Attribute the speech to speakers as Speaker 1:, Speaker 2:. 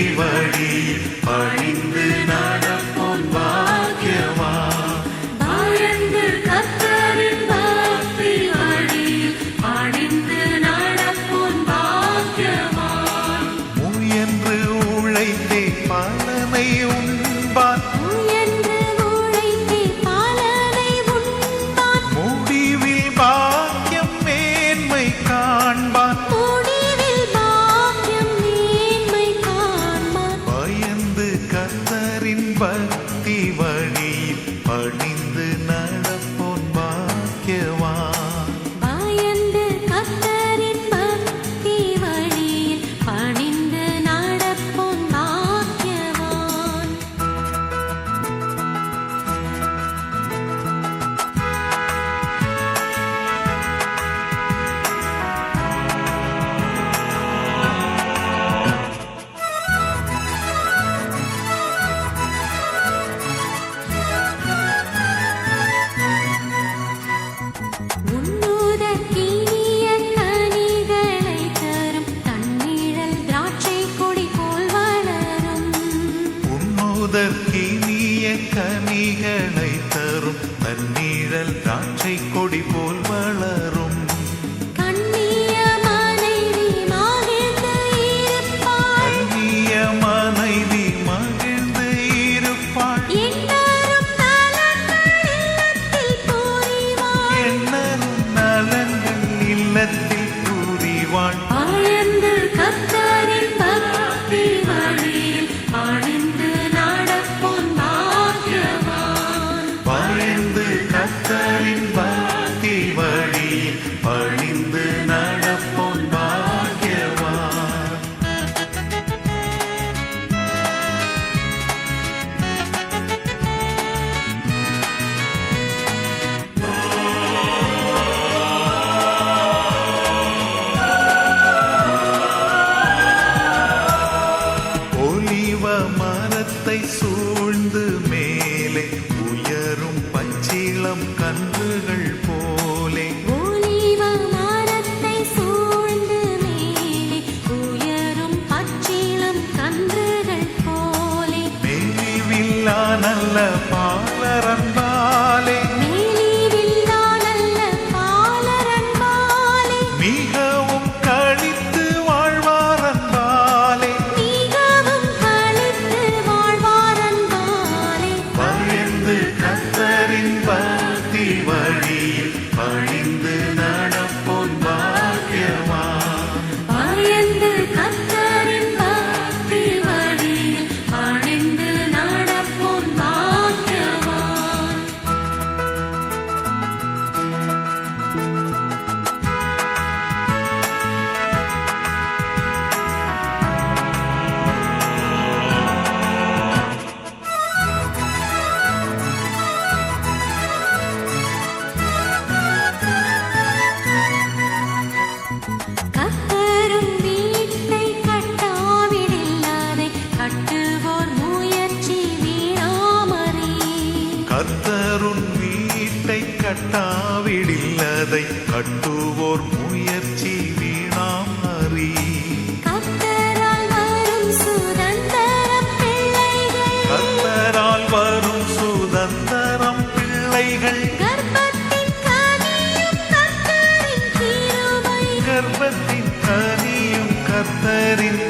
Speaker 1: வழி பணிந்து நடப்போம் பாக்கியவா.
Speaker 2: பயந்து கர்த்தரின் பக்தி வழி பணிந்து நடப்போம் பாக்கியவான்.
Speaker 1: முயன்று உழைத்தே பலனை உண்பான்.
Speaker 2: முயன்று உழைத்தே பலனை உண்பான்.
Speaker 1: முடிவில் பாக்கியம் மேன்மை காண்பான்.
Speaker 2: முடிவில் பாக்கியம் மேன்மை காண்பான்.
Speaker 1: பயந்து கர்த்தரின் பக்தி வழியில் பணிந்து நடப்போன் பாக்கியவான்.
Speaker 2: பயந்து கர்த்தரின் பக்தி வழியில் பணிந்து நடப்போம் பாக்கியவான். உன்னுதற்கினிய கனிகளைத் தரும் தன்னிழல் திராட்சைக் கொடி போல் வளரும்.
Speaker 1: உண்ணுதற்கினிய கனிகளை தரும் தண்ணீழல் திராட்சை கொடி போல் வளரும்.
Speaker 2: கண்ணிய மனைவி மகிழ்ந்து இருப்பாள்.
Speaker 1: கண்ணிய மனைவி மகிழ்ந்து இருப்பாள்.
Speaker 2: எண்ணரும் நலன்கள் இல்லத்தில் புரிவாள்.
Speaker 1: எண்ணரும் நலன்கள் இல்லத்தில் புரிவாள்.
Speaker 2: பயந்து கர்த்தரின் பக்தி வழியில் பணிந்து நடப்போம் பாக்கியவான்.
Speaker 1: பயந்து கர்த்தரின் பக்தி வழியில் பணிந்து நடப்போன் பாக்கியவான். ஒலிவ மரத்தை சூழ்ந்து மேலே உயரும் பச்சிளம் கன்றுகள் போலே.
Speaker 2: ஒலிவ மரத்தை சூழ்ந்து மேலே உயரும் பச்சிளம் கன்றுகள் போலே.
Speaker 1: மெலிவில்லா நல்ல பாலரன்பாலே.
Speaker 2: மேலிவில்லா நல்ல பாலரன்பாலே.
Speaker 1: மிகவும் களித்து வாழ்வாரன்பாலே.
Speaker 2: மிகவும் களித்து வாழ்வாரன்பாலே.
Speaker 1: பயந்து கர்த்தரின் பக்தி வழியில் பணிந்து நடப்போன் பாக்கியவான்.
Speaker 2: பயந்து கர்த்தரின் பக்தி வழியில் பணிந்து நடப்போம் பாக்கியவான். கர்த்தரும் வீட்டை கட்டாவிடில்லாதை கட்டுவோர் முயற்சி வீணாமறி.
Speaker 1: கர்த்தருன் வீட்டை கட்டாவிடில்லதை கட்டுவோர் முயற்சி வீணாம் அறி.
Speaker 2: கர்த்தரால் வரும் சுதந்தரம் பிள்ளைகள்.
Speaker 1: கர்த்தரால் வரும் சுதந்தரம் பிள்ளைகள்.
Speaker 2: கர்ப்பத்தின் கனியும் கர்த்தரின் கிருபை.
Speaker 1: கர்ப்பத்தின் கனியும் கர்த்தரின்